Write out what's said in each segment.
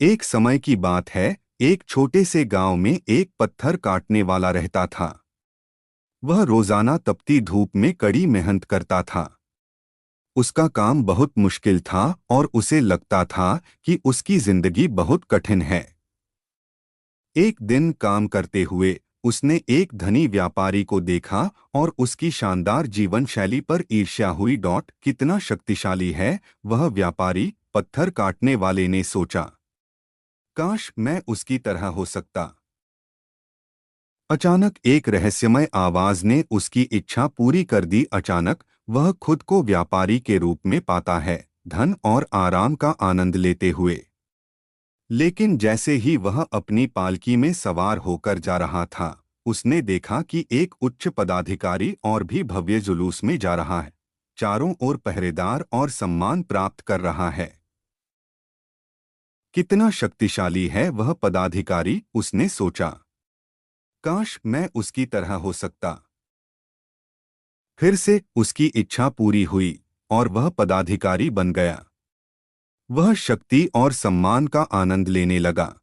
एक समय की बात है, एक छोटे से गांव में एक पत्थर काटने वाला रहता था। वह रोजाना तपती धूप में कड़ी मेहनत करता था। उसका काम बहुत मुश्किल था और उसे लगता था कि उसकी जिंदगी बहुत कठिन है। एक दिन काम करते हुए उसने एक धनी व्यापारी को देखा और उसकी शानदार जीवन शैली पर ईर्ष्या हुई। कितना शक्तिशाली है वह व्यापारी, पत्थर काटने वाले ने सोचा। काश मैं उसकी तरह हो सकता। अचानक एक रहस्यमय आवाज ने उसकी इच्छा पूरी कर दी। अचानक वह खुद को व्यापारी के रूप में पाता है, धन और आराम का आनंद लेते हुए। लेकिन जैसे ही वह अपनी पालकी में सवार होकर जा रहा था, उसने देखा कि एक उच्च पदाधिकारी और भी भव्य जुलूस में जा रहा है। चारों ओर पहरेदार और सम्मान प्राप्त कर रहा है। कितना शक्तिशाली है वह पदाधिकारी, उसने सोचा। काश मैं उसकी तरह हो सकता। फिर से उसकी इच्छा पूरी हुई और वह पदाधिकारी बन गया। वह शक्ति और सम्मान का आनंद लेने लगा।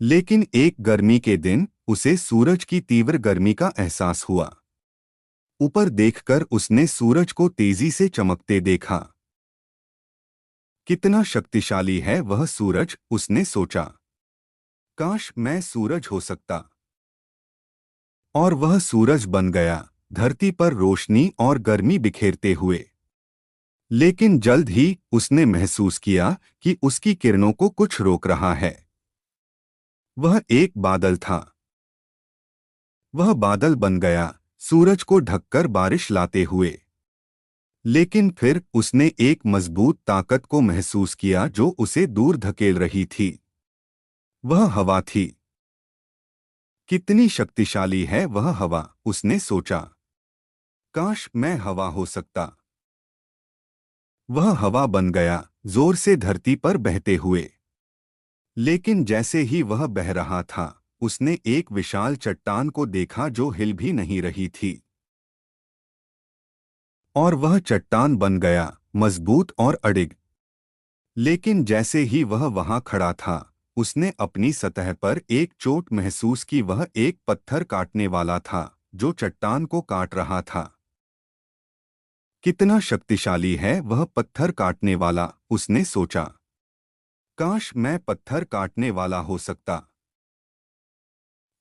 लेकिन एक गर्मी के दिन उसे सूरज की तीव्र गर्मी का एहसास हुआ। ऊपर देखकर उसने सूरज को तेजी से चमकते देखा। कितना शक्तिशाली है वह सूरज, उसने सोचा। काश मैं सूरज हो सकता। और वह सूरज बन गया, धरती पर रोशनी और गर्मी बिखेरते हुए। लेकिन जल्द ही उसने महसूस किया कि उसकी किरणों को कुछ रोक रहा है। वह एक बादल था। वह बादल बन गया, सूरज को ढककर बारिश लाते हुए। लेकिन फिर उसने एक मजबूत ताकत को महसूस किया जो उसे दूर धकेल रही थी। वह हवा थी। कितनी शक्तिशाली है वह हवा, उसने सोचा। काश मैं हवा हो सकता। वह हवा बन गया, जोर से धरती पर बहते हुए। लेकिन जैसे ही वह बह रहा था, उसने एक विशाल चट्टान को देखा जो हिल भी नहीं रही थी। और वह चट्टान बन गया, मजबूत और अडिग। लेकिन जैसे ही वह वहां खड़ा था, उसने अपनी सतह पर एक चोट महसूस की। वह एक पत्थर काटने वाला था जो चट्टान को काट रहा था। कितना शक्तिशाली है वह पत्थर काटने वाला, उसने सोचा। काश मैं पत्थर काटने वाला हो सकता।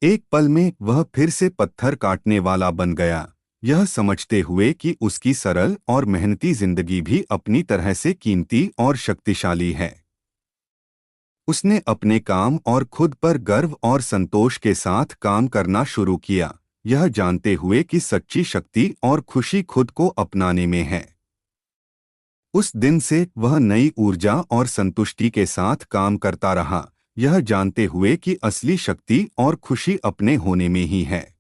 एक पल में वह फिर से पत्थर काटने वाला बन गया, यह समझते हुए कि उसकी सरल और मेहनती जिंदगी भी अपनी तरह से कीमती और शक्तिशाली है। उसने अपने काम और खुद पर गर्व और संतोष के साथ काम करना शुरू किया, यह जानते हुए कि सच्ची शक्ति और खुशी खुद को अपनाने में है। उस दिन से वह नई ऊर्जा और संतुष्टि के साथ काम करता रहा, यह जानते हुए कि असली शक्ति और खुशी अपने होने में ही है।